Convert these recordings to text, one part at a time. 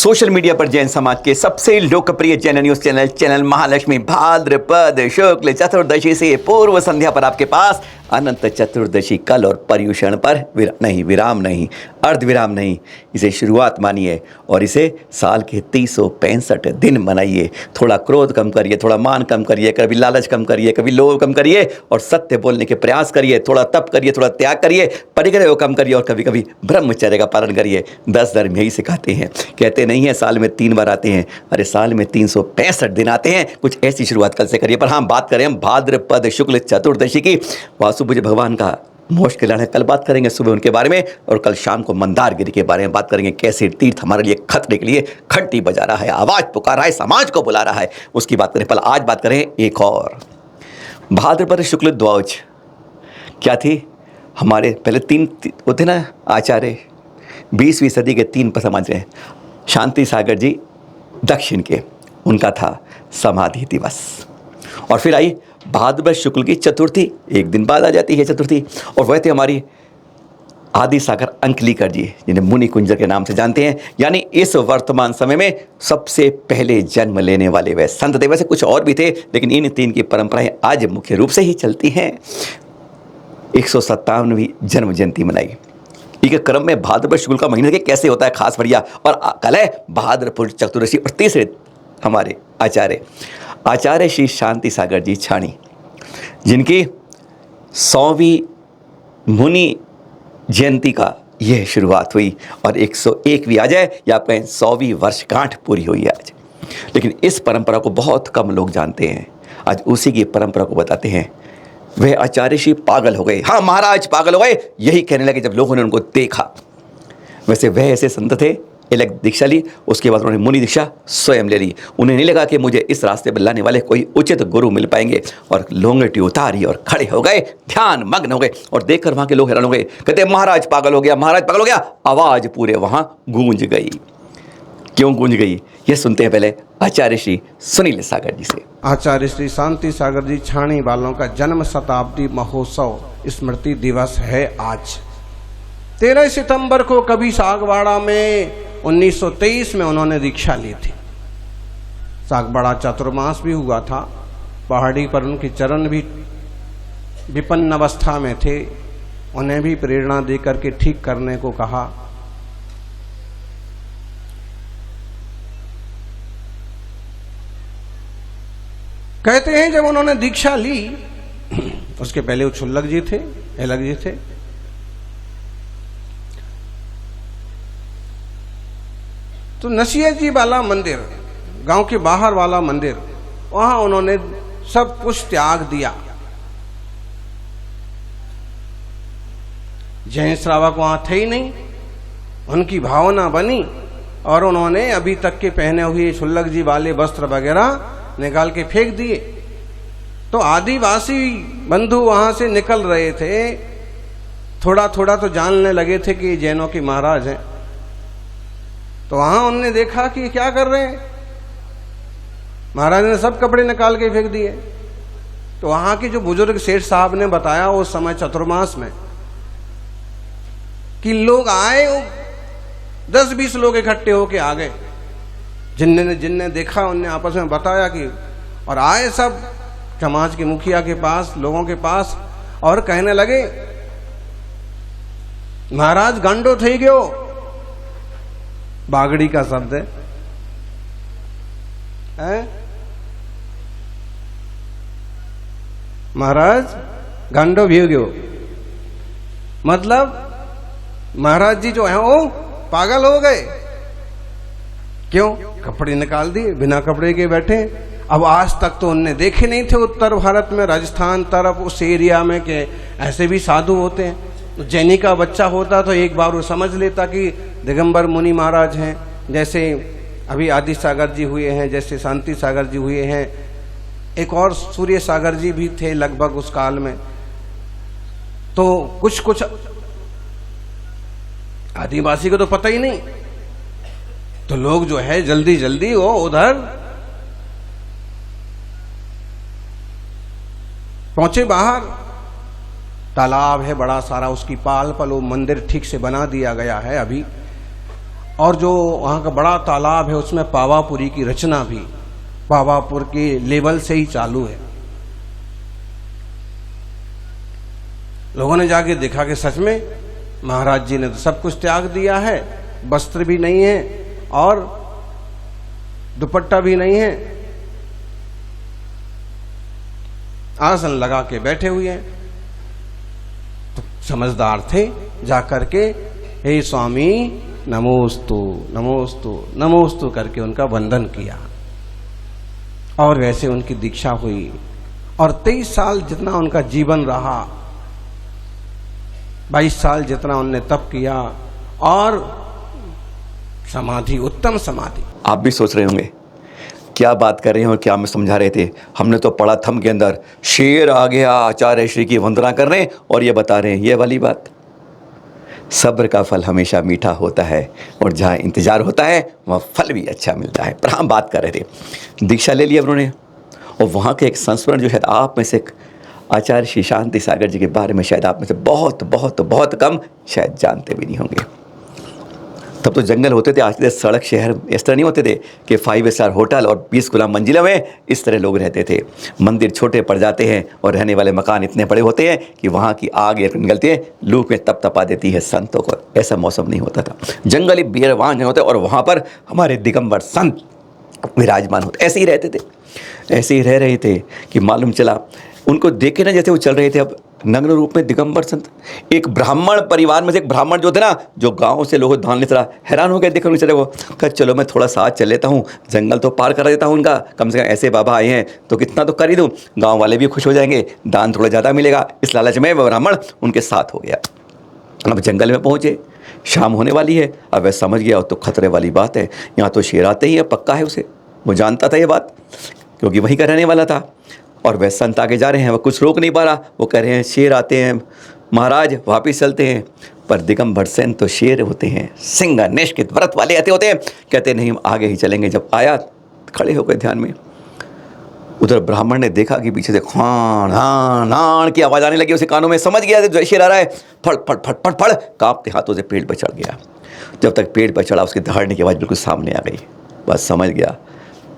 Social media पर जैन समाज के सबसे लोकप्रिय जैन न्यूज चैनल महालक्ष्मी भाद्रपद शुक्ल चतुर्दशी से पूर्व संध्या पर आपके पास अनंत चतुर्दशी कल और पर्युषण पर विराम नहीं, अर्धविराम नहीं, इसे शुरुआत मानिए और इसे साल के 365 दिन मनाइए। थोड़ा क्रोध कम करिए, थोड़ा मान कम करिए, कभी लालच कम करिए, कभी लोभ कम करिए और सत्य बोलने के प्रयास करिए। थोड़ा तप करिए, थोड़ा त्याग करिए, परिग्रह को कम करिए और कभी कभी ब्रह्मचर्य का पालन करिए। 10 धर्म यही सिखाते हैं, कहते नहीं है साल में 3 बार आते हैं, अरे साल में 365 दिन आते हैं। कुछ ऐसी शुरुआत कल से करिए। पर हाँ, बात करें हम भाद्रपद शुक्ल चतुर्दशी की, वासुपूज्य भगवान का मोक्ष कल्याण है, कल बात करेंगे सुबह उनके बारे में और कल शाम को मंदारगिरी के बारे में बात करेंगे। कैसे तीर्थ हमारे लिए खतरे के लिए घंटी बजा रहा है, आवाज पुकार रहा है, समाज को बुला रहा है, उसकी बात करें। पल आज बात करें एक और, भाद्रपद शुक्ल द्वादश क्या थी। हमारे पहले 3 होते ना आचार्य, 20वीं सदी के 3 पर समझ रहे हैं। शांति सागर जी दक्षिण के, उनका था समाधि दिवस। और फिर आई भाद्रपद शुक्ल की चतुर्थी, एक दिन बाद आ जाती है चतुर्थी। और वह थे हमारी आदि सागर अंकलीकर जी, जिन्हें मुनि कुंजर के नाम से जानते हैं, यानी इस वर्तमान समय में सबसे पहले जन्म लेने वाले वह संत थे। वैसे कुछ और भी थे, लेकिन इन 3 की परंपराएं आज मुख्य रूप से ही चलती हैं। 157वीं जन्म जयंती मनाई। ठीक क्रम में भाद्रपद शुक्ल का महीना के कैसे होता है खास बढ़िया। और कल है भाद्रपद चतुर्दशी। और तीसरे हमारे आचार्य श्री शांति सागर जी छाणी, जिनकी 100वीं मुनि जयंती का यह शुरुआत हुई और 101वीं आ जाए या कहें 100वीं वर्षगांठ पूरी हुई आज। लेकिन इस परंपरा को बहुत कम लोग जानते हैं। आज उसी की परंपरा को बताते हैं। वह आचार्य श्री पागल हो गए, हाँ महाराज पागल हो गए, यही कहने लगे जब लोगों ने उनको देखा। वैसे वह ऐसे संत थे, अलग दीक्षा ली, उसके बाद उन्होंने मुनि दीक्षा स्वयं ले ली। उन्हें नहीं लगा कि मुझे इस रास्ते पर लाने वाले कोई उचित गुरु मिल पाएंगे। और लोंगटी उतारी और खड़े हो गए, ध्यान मग्न हो गए। और देखकर वहां के लोग हैरान हो गए, कहते महाराज पागल हो गया, महाराज पागल हो गया। आवाज पूरे वहां गूंज गई। क्यों गूंज गई, ये सुनते हैं पहले आचार्य श्री सुनील सागर जी से। आचार्य श्री शांति सागर जी छाणी वालों का जन्म शताब्दी महोत्सव स्मृति दिवस है आज। 13 सितंबर को कभी सागवाड़ा में 1923 में उन्होंने दीक्षा ली थी। सागवाड़ा चातुर्मास भी हुआ था। पहाड़ी पर उनके चरण भी विपन्न अवस्था में थे, उन्हें भी प्रेरणा देकर के ठीक करने को कहा। कहते हैं जब उन्होंने दीक्षा ली, उसके पहले उछुल्लक जी थे, अलग जी थे। तो नसीहत जी वाला मंदिर, गांव के बाहर वाला मंदिर, वहां उन्होंने सब कुछ त्याग दिया। जैन श्रावक वहां थे ही नहीं, उनकी भावना बनी और उन्होंने अभी तक के पहने हुए शुल्लक जी वाले वस्त्र वगैरह निकाल के फेंक दिए। तो आदिवासी बंधु वहां से निकल रहे थे, थोड़ा थोड़ा तो जानने लगे थे कि जैनों के महाराज हैं। तो वहां उन्होंने देखा कि क्या कर रहे हैं, महाराज ने सब कपड़े निकाल के फेंक दिए। तो वहां के जो बुजुर्ग सेठ साहब ने बताया उस समय चतुर्मास में कि लोग आए, 10-20 लोग इकट्ठे होके आ गए। जिनने देखा उनने आपस में बताया कि, और आए सब समाज के मुखिया के पास, लोगों के पास, और कहने लगे महाराज गांडो थई गयो। बागड़ी का शब्द है, महाराज गांडो भी हो गयो, मतलब महाराज जी जो है वो पागल हो गए। क्यों? कपड़े निकाल दिए, बिना कपड़े के बैठे। अब आज तक तो उनने देखे नहीं थे उत्तर भारत में, राजस्थान तरफ उस एरिया में के ऐसे भी साधु होते हैं। तो जैनी का बच्चा होता तो एक बार वो समझ लेता कि दिगंबर मुनि महाराज हैं, जैसे अभी आदि सागर जी हुए हैं, जैसे शांति सागर जी हुए हैं, एक और सूर्य सागर जी भी थे लगभग उस काल में। तो कुछ आदिवासी को तो पता ही नहीं। तो लोग जो है जल्दी जल्दी वो उधर पहुंचे। बाहर तालाब है बड़ा सारा, उसकी पाल पर वो मंदिर ठीक से बना दिया गया है अभी। और जो वहाँ का बड़ा तालाब है उसमें पावापुरी की रचना भी पावापुर के लेवल से ही चालू है। लोगों ने जाके देखा कि सच में महाराज जी ने तो सब कुछ त्याग दिया है, वस्त्र भी नहीं है और दुपट्टा भी नहीं है, आसन लगा के बैठे हुए हैं। तो समझदार थे, जाकर के हे स्वामी नमोस्तु नमोस्तु नमोस्तु करके उनका वंदन किया और वैसे उनकी दीक्षा हुई। और 23 साल जितना उनका जीवन रहा, 22 साल जितना उनने तप किया और समाधि, उत्तम समाधि। आप भी सोच रहे होंगे क्या बात कर रहे हो, क्या हमें समझा रहे थे। हमने तो पढ़ा थंब के अंदर शेर आ गया आचार्य श्री की वंदना करने, और ये बता रहे हैं ये वाली बात। सब्र का फल हमेशा मीठा होता है और जहाँ इंतजार होता है वहाँ फल भी अच्छा मिलता है। पर हम बात कर रहे थे, दीक्षा ले लिया उन्होंने, और वहाँ के एक संस्मरण जो शायद आप में से आचार्य श्री शांति सागर जी के बारे में शायद आप में से बहुत बहुत बहुत कम शायद जानते भी नहीं होंगे। तब तो जंगल होते थे, आज के सड़क शहर इस तरह नहीं होते थे कि 5 स्टार होटल और 20 गुना मंजिला में इस तरह लोग रहते थे। मंदिर छोटे पड़ जाते हैं और रहने वाले मकान इतने बड़े होते हैं कि वहाँ की आग निकलती है, लू में तप तपा देती है संतों को। ऐसा मौसम नहीं होता था, जंगली बीरवान होते और वहाँ पर हमारे दिगंबर संत विराजमान होते। ऐसे ही रहते थे, ऐसे ही रह रहे थे कि मालूम चला उनको देखे ना जैसे वो चल रहे थे अब नग्न रूप में दिगंबर संत। एक ब्राह्मण परिवार में से एक ब्राह्मण जो थे ना, जो गांव से लोग धान लेते रहा, हैरान हो गए देखो बेचारे वो। कहा चलो मैं थोड़ा साथ चल लेता हूँ, जंगल तो पार करा देता हूँ उनका, कम से कम ऐसे बाबा आए हैं तो कितना तो कर ही दूँ, गाँव वाले भी खुश हो जाएंगे, दान थोड़ा ज़्यादा मिलेगा। इस लालच में वह ब्राह्मण उनके साथ हो गया। अब जंगल में पहुँचे, शाम होने वाली है। अब वह समझ गया तो खतरे वाली बात है, यहाँ तो शेर आते ही है, पक्का है उसे, वो जानता था ये बात क्योंकि वहीं का रहने वाला था। और वह संत आगे जा रहे हैं, वह कुछ रोक नहीं पा रहा, वो कह रहे हैं शेर आते हैं महाराज वापिस चलते हैं। पर दिगंबर सेन तो शेर होते हैं, सिंह निष्कित व्रत वाले आते होते हैं, कहते नहीं हम आगे ही चलेंगे। जब आया खड़े हो गए ध्यान में, उधर ब्राह्मण ने देखा कि पीछे से खान हान हान की आवाज़ आने लगी उसे कानों में, समझ गया शेर आ रहा है। फड़ फड़ फड़ फड़ फड़ कांपते हाथों से पेड़ पर चढ़ गया। जब तक पेड़ पर चढ़ा उसके दहाड़ने की आवाज़ बिल्कुल सामने आ गई, बस समझ गया,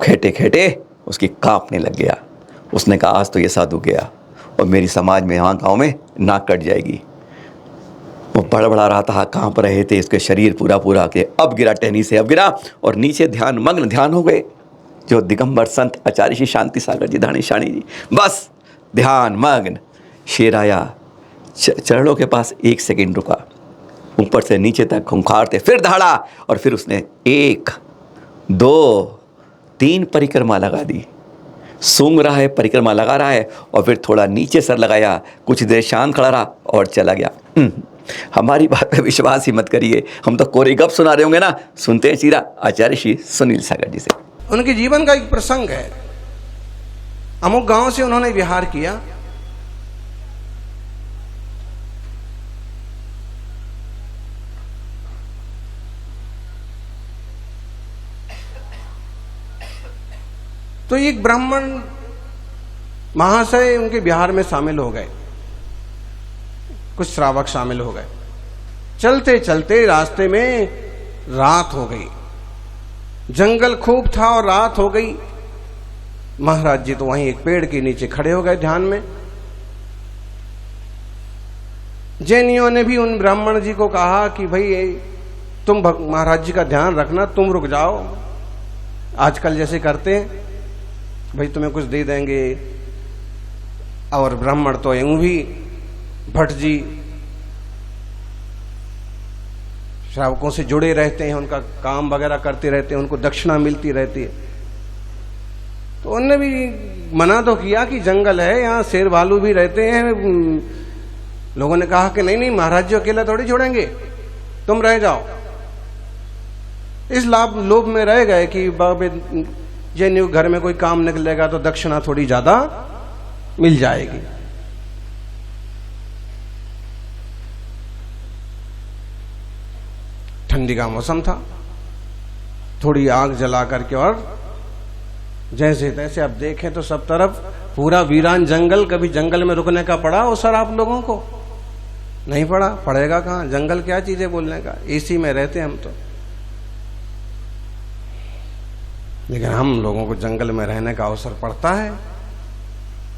खेटे खेटे उसकी कांपने लग गया। उसने कहा आज तो ये साधु गया और मेरी समाज में यहाँ गांव में नाक कट जाएगी। वो बड़बड़ा रहा था, कांप रहे थे, इसके शरीर पूरा पूरा के अब गिरा, टहनी से अब गिरा और नीचे ध्यान मग्न ध्यान हो गए जो दिगंबर संत आचार्य श्री शांति सागर जी धाणी शाणी जी, बस ध्यान मग्न। शेर आया, चरणों के पास 1 सेकंड रुका, ऊपर से नीचे तक खुंखारते, फिर दहाड़ा और फिर उसने 1 2 3 परिक्रमा लगा दी। सूंघ रहा है, परिक्रमा लगा रहा है और फिर थोड़ा नीचे सर लगाया, कुछ देर शांत खड़ा रहा और चला गया। हमारी बात पे विश्वास ही मत करिए, हम तो कोरी गप सुना रहे होंगे ना, सुनते हैं सीधा आचार्य श्री सुनील सागर जी से। उनके जीवन का एक प्रसंग है। अमुक गांव से उन्होंने विहार किया, तो एक ब्राह्मण महाशय उनके बिहार में शामिल हो गए, कुछ श्रावक शामिल हो गए। चलते चलते रास्ते में रात हो गई, जंगल खूब था और रात हो गई। महाराज जी तो वहीं एक पेड़ के नीचे खड़े हो गए ध्यान में। जैनियों ने भी उन ब्राह्मण जी को कहा कि भाई तुम महाराज जी का ध्यान रखना, तुम रुक जाओ, आजकल जैसे करते हैं भाई तुम्हें कुछ दे देंगे। और ब्राह्मण तो यूं भी भट्ट जी श्रावकों से जुड़े रहते हैं, उनका काम वगैरह करते रहते हैं, उनको दक्षिणा मिलती रहती है। तो उन्होंने भी मना तो किया कि जंगल है, यहाँ शेर भालू भी रहते हैं। लोगों ने कहा कि नहीं नहीं महाराज जी अकेला थोड़ी छोड़ेंगे, तुम रह जाओ। इस लोभ में रह गए कि जैन घर में कोई काम निकलेगा तो दक्षिणा थोड़ी ज्यादा मिल जाएगी। ठंडी का मौसम था, थोड़ी आग जला करके और जैसे तैसे अब देखें तो सब तरफ पूरा वीरान जंगल। कभी जंगल में रुकने का पड़ा हो सर आप लोगों को? नहीं पड़ा, पड़ेगा कहाँ, जंगल क्या चीज है बोलने का, एसी में रहते हम तो। लेकिन हम लोगों को जंगल में रहने का अवसर पड़ता है।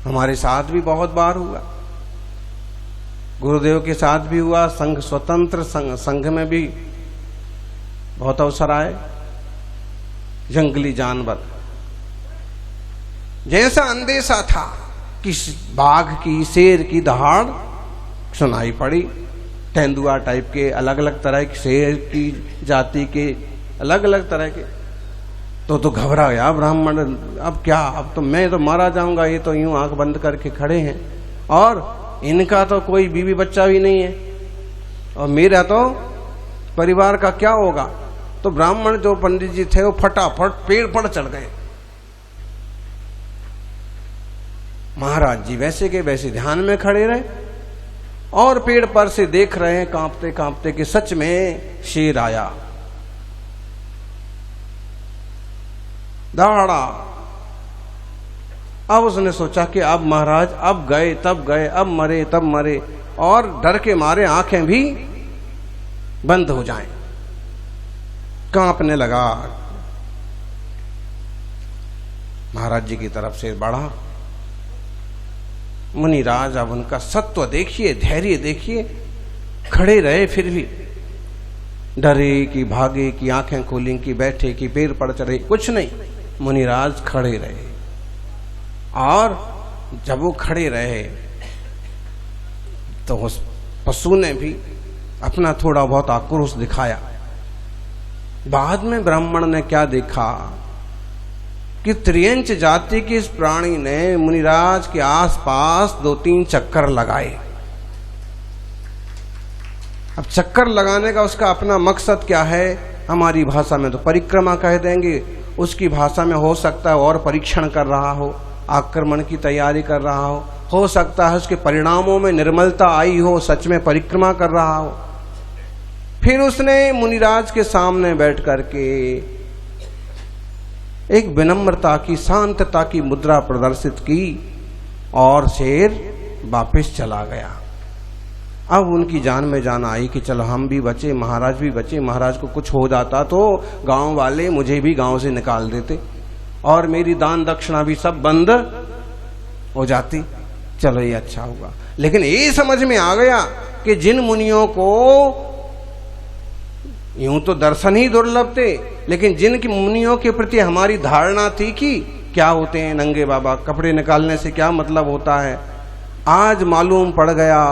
हमारे साथ भी बहुत बार हुआ, गुरुदेव के साथ भी हुआ, संघ स्वतंत्र संघ में भी बहुत अवसर आए। जंगली जानवर, जैसा अंदेशा था कि बाघ की, शेर की दहाड़ सुनाई पड़ी, तेंदुआ टाइप के, अलग अलग तरह के शेर की जाति के, अलग अलग तरह के, तो घबरा गया ब्राह्मण। अब क्या, अब तो मैं तो मारा जाऊंगा, ये तो यूं आंख बंद करके खड़े हैं और इनका तो कोई बीवी बच्चा भी नहीं है और मेरा तो परिवार का क्या होगा। तो ब्राह्मण जो पंडित जी थे वो फटाफट पेड़ पर चढ़ गए। महाराज जी वैसे के वैसे ध्यान में खड़े रहे और पेड़ पर से देख रहे हैं कांपते कांपते कि सच में शेर आया, दौड़ा। अब उसने सोचा कि अब महाराज, अब गए तब गए, अब मरे तब मरे, और डर के मारे आंखें भी बंद हो जाएं, कांपने लगा। महाराज जी की तरफ से बढ़ा। मुनिराज अब उनका सत्व देखिए, धैर्य देखिए, खड़े रहे फिर भी, डरे कि भागे कि आंखें खोली कि बैठे कि पैर पड़ चढ़े, कुछ नहीं, मुनिराज खड़े रहे। और जब वो खड़े रहे तो उस पशु ने भी अपना थोड़ा बहुत आक्रोश दिखाया। बाद में ब्राह्मण ने क्या देखा कि त्रियंच जाति की इस प्राणी ने मुनिराज के आसपास 2-3 चक्कर लगाए। अब चक्कर लगाने का उसका अपना मकसद क्या है, हमारी भाषा में तो परिक्रमा कह देंगे, उसकी भाषा में हो सकता है और परीक्षण कर रहा हो, आक्रमण की तैयारी कर रहा हो सकता है उसके परिणामों में निर्मलता आई हो, सच में परिक्रमा कर रहा हो। फिर उसने मुनिराज के सामने बैठ करके एक विनम्रता की, शांतता की मुद्रा प्रदर्शित की और शेर वापस चला गया। अब उनकी जान में जान आई कि चलो हम भी बचे, महाराज भी बचे, महाराज को कुछ हो जाता तो गांव वाले मुझे भी गांव से निकाल देते और मेरी दान दक्षिणा भी सब बंद हो जाती, चलो ये अच्छा होगा। लेकिन ये समझ में आ गया कि जिन मुनियों को यूं तो दर्शन ही दुर्लभ थे, लेकिन जिनकी मुनियों के प्रति हमारी धारणा थी कि क्या होते हैं नंगे बाबा, कपड़े निकालने से क्या मतलब होता है, आज मालूम पड़ गया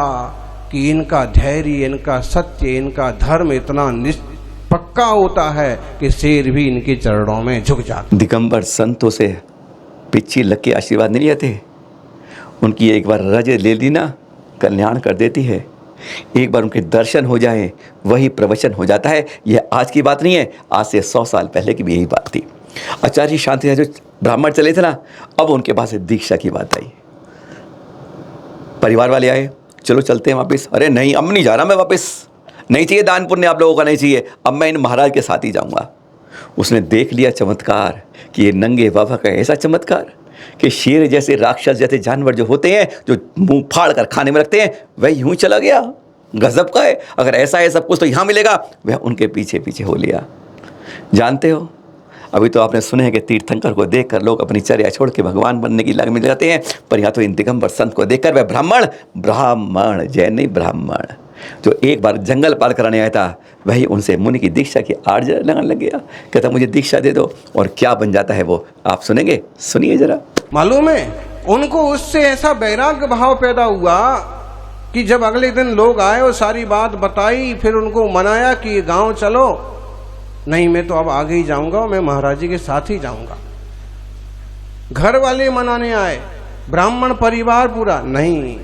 कि इनका धैर्य, इनका सत्य, इनका धर्म इतना पक्का होता है कि शेर भी इनके चरणों में झुक जाता। दिगंबर संतों से पिच्ची लग के आशीर्वाद नहीं लेते, उनकी एक बार रज ले ली ना, कल्याण कर देती है। एक बार उनके दर्शन हो जाए वही प्रवचन हो जाता है। यह आज की बात नहीं है, आज से 100 साल पहले की भी यही बात थी। आचार्य शांति जो ब्राह्मण चले थे ना, अब उनके पास दीक्षा की बात आई। परिवार वाले आए, चलो चलते हैं वापस। अरे नहीं, अब नहीं जा रहा मैं वापस, नहीं चाहिए दान पुण्य आप लोगों का, नहीं चाहिए, अब मैं इन महाराज के साथ ही जाऊंगा। उसने देख लिया चमत्कार कि ये नंगे बाबा का ऐसा चमत्कार कि शेर जैसे, राक्षस जैसे जानवर जो होते हैं, जो मुंह फाड़ कर खाने में रखते हैं, वह यूं चला गया। गजब का है, अगर ऐसा है सब कुछ तो यहाँ मिलेगा, वह उनके पीछे पीछे हो लिया। जानते हो, अभी तो आपने सुने हैं कि तीर्थंकर को देखकर लोग अपनी चर्या छोड़ के भगवान बनने की लग में जाते हैं, पर यहाँ तो इन दिगंबर संत को देखकर वह ब्राह्मण जैन नहीं, ब्राह्मण जो एक बार जंगल पार कराने आया था, वही उनसे मुनि की दीक्षा की आर्ज लगाने लग गया। कहता मुझे दीक्षा दे दो, और क्या बन जाता है वो आप सुनेंगे, सुनिए जरा। मालूम है उनको उससे ऐसा वैराग्य भाव पैदा हुआ कि जब अगले दिन लोग आए और सारी बात बताई, फिर उनको मनाया कि गांव चलो, नहीं मैं तो अब आगे ही जाऊंगा, मैं महाराज जी के साथ ही जाऊंगा। घर वाले मनाने आए, ब्राह्मण परिवार पूरा, नहीं,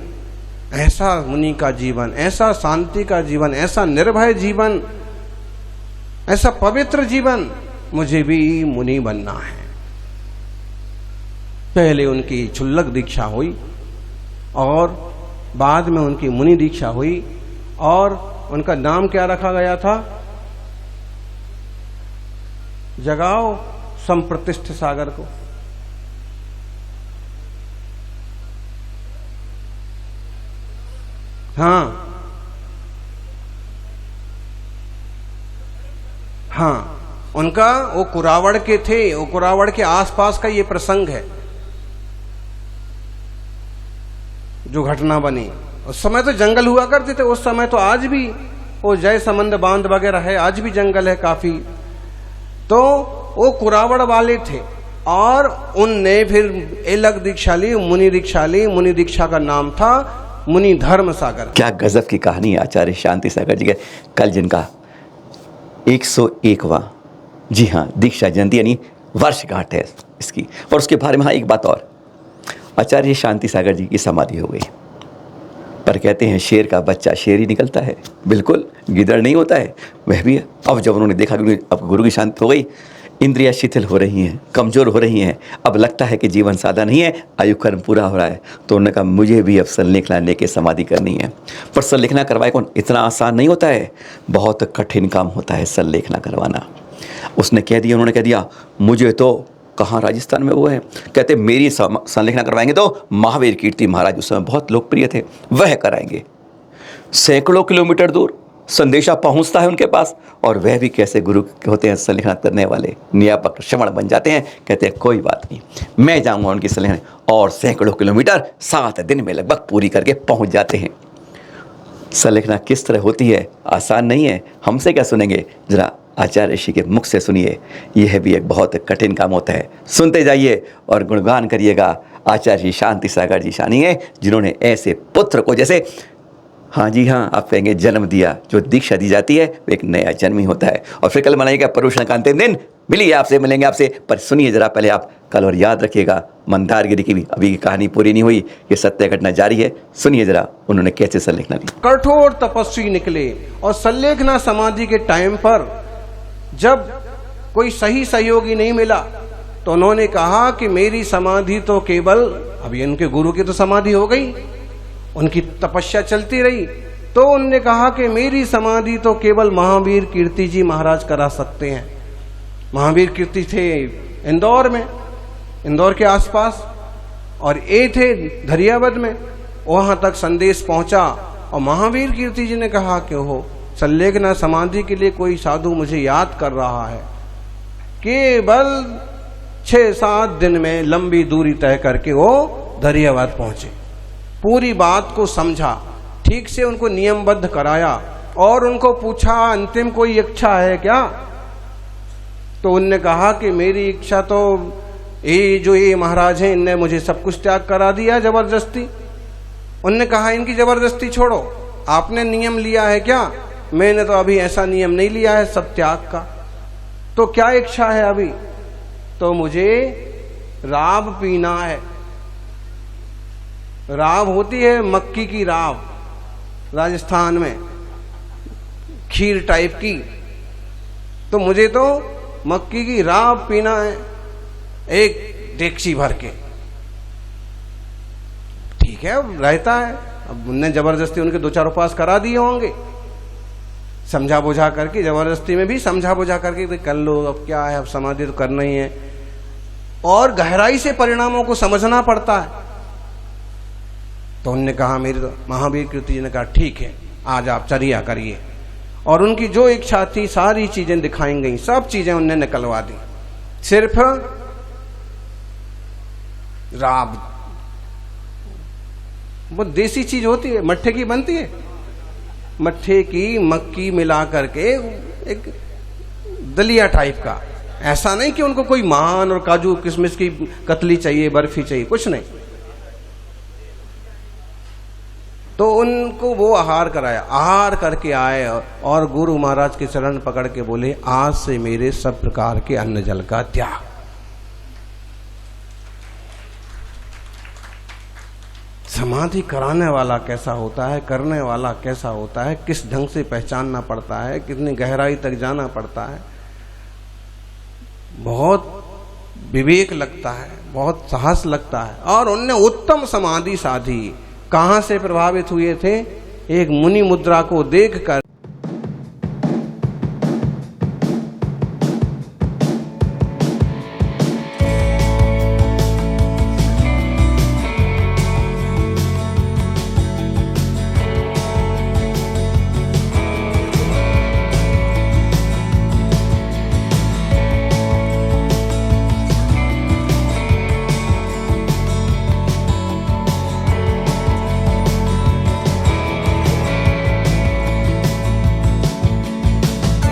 ऐसा मुनि का जीवन, ऐसा शांति का जीवन, ऐसा निर्भय जीवन, ऐसा पवित्र जीवन, मुझे भी मुनि बनना है। पहले उनकी क्षुल्लक दीक्षा हुई और बाद में उनकी मुनि दीक्षा हुई, और उनका नाम क्या रखा गया था, जगाओ संप्रतिष्ठ सागर को। हाँ, उनका वो कुरावड़ के थे, वो कुरावड़ के आसपास का ये प्रसंग है जो घटना बनी। उस समय तो जंगल हुआ करते थे, उस समय तो आज भी वो जय संबंध बांध वगैरह है, आज भी जंगल है काफी। तो वो कुरावड़ वाले थे और उनने फिर अलग दीक्षा ली, मुनि दीक्षा ली। मुनि दीक्षा का नाम था मुनि धर्म सागर। क्या गजब की कहानी है आचार्य शांति सागर जी के, कल जिनका 101वां, जी हाँ, दीक्षा जयंती यानी वर्षगांठ है इसकी। और उसके बारे में हाँ एक बात और, आचार्य शांति सागर जी की समाधि हो गई, पर कहते हैं शेर का बच्चा शेर ही निकलता है, बिल्कुल गिदड़ नहीं होता है। वह भी है। अब जब उन्होंने देखा कि अब गुरु की शांति हो गई, इंद्रियां शिथिल हो रही हैं, कमज़ोर हो रही हैं, अब लगता है कि जीवन सादा नहीं है, आयु कर्म पूरा हो रहा है, तो उन्होंने कहा मुझे भी अब संलेखना लेके समाधि करनी है। पर संलेखना करवाए कौन? इतना आसान नहीं होता है, बहुत कठिन काम होता है संलेखना करवाना। उसने कह दिया, उन्होंने कह दिया मुझे तो कहाँ, राजस्थान में वो है, कहते मेरी संलेखना करवाएंगे तो महावीर कीर्ति महाराज उस समय बहुत लोकप्रिय थे, वह कराएंगे। सैकड़ों किलोमीटर दूर संदेशा पहुंचता है उनके पास, और वह भी कैसे गुरु होते हैं संलेखना करने वाले, नियापक श्रवण बन जाते हैं। कहते हैं कोई बात नहीं, मैं जाऊंगा उनकी संलेखना, और सैकड़ों किलोमीटर 7 दिन में लगभग पूरी करके पहुंच जाते हैं। संलेखना किस तरह होती है, आसान नहीं है। हमसे क्या सुनेंगे, जरा आचार्य ऋषि के मुख से सुनिए। यह भी एक बहुत कठिन काम होता है। सुनते जाइए और गुणगान करिएगा आचार्य शांति सागर जी शानी है, जिन्होंने ऐसे पुत्र को, जैसे हाँ जी हाँ आप कहेंगे जन्म दिया। जो दीक्षा दी जाती है वो एक नया जन्म ही होता है। और फिर कल मनाइएगा पर्युषण का अंतिम दिन, मिलिए आपसे, मिलेंगे आपसे। पर सुनिए जरा पहले आप कल, और याद रखिएगा मंदारगिरी की भी अभी की कहानी पूरी नहीं हुई, ये सत्य घटना जारी है। सुनिए जरा उन्होंने कैसे संलेखना ली। कठोर तपस्वी निकले और संलेखना समाधि के टाइम पर जब कोई सही सहयोगी नहीं मिला तो उन्होंने कहा कि मेरी समाधि तो केवल, अभी उनके गुरु की तो समाधि हो गई, उनकी तपस्या चलती रही, तो उन्होंने कहा कि मेरी समाधि तो केवल महावीर कीर्ति जी महाराज करा सकते हैं। महावीर कीर्ति थे इंदौर में, इंदौर के आसपास, और ये थे धरियावद में। वहां तक संदेश पहुंचा और महावीर कीर्ति जी ने कहा कि हो संलेखना समाधि के लिए कोई साधु मुझे याद कर रहा है। केवल 6-7 दिन में लंबी दूरी तय करके वो धरियावाद पहुंचे। पूरी बात को समझा, ठीक से उनको नियमबद्ध कराया और उनको पूछा अंतिम कोई इच्छा है क्या? तो उनने कहा कि मेरी इच्छा तो ये महाराज हैं, इनने मुझे सब कुछ त्याग करा दिया जबरदस्ती। उनने कहा इनकी जबरदस्ती छोड़ो, आपने नियम लिया है क्या? मैंने तो अभी ऐसा नियम नहीं लिया है सब त्याग का। तो क्या इच्छा है अभी? तो मुझे राब पीना है। राब होती है मक्की की राब, राजस्थान में खीर टाइप की। तो मुझे तो मक्की की राब पीना है, एक डेक्ची भर के। ठीक है, रहता है। अब उनने जबरदस्ती उनके 2-4 उपास करा दिए होंगे, समझा बुझा करके, जबरदस्ती में भी समझा बुझा करके तो कर लो, अब क्या है, अब समाधि तो करना ही है। और गहराई से परिणामों को समझना पड़ता है। तो उनने कहा, मेरी तो महावीर कीर्ति जी ने कहा ठीक है, आज आप चर्या करिए। और उनकी जो इच्छा थी सारी चीजें दिखाई गई, सब चीजें उनने निकलवा दी। सिर्फ राब, वो देसी चीज होती है, मट्ठे की बनती है, मट्ठे की मक्की मिला करके एक दलिया टाइप का। ऐसा नहीं कि उनको कोई मान और काजू किशमिश की कतली चाहिए, बर्फी चाहिए, कुछ नहीं। तो उनको वो आहार कराया, आहार करके आए और गुरु महाराज के चरण पकड़ के बोले, आज से मेरे सब प्रकार के अन्न जल का त्याग। समाधि कराने वाला कैसा होता है, करने वाला कैसा होता है, किस ढंग से पहचानना पड़ता है, कितनी गहराई तक जाना पड़ता है, बहुत विवेक लगता है, बहुत साहस लगता है। और उनने उत्तम समाधि साधी। कहां से प्रभावित हुए थे? एक मुनि मुद्रा को देखकर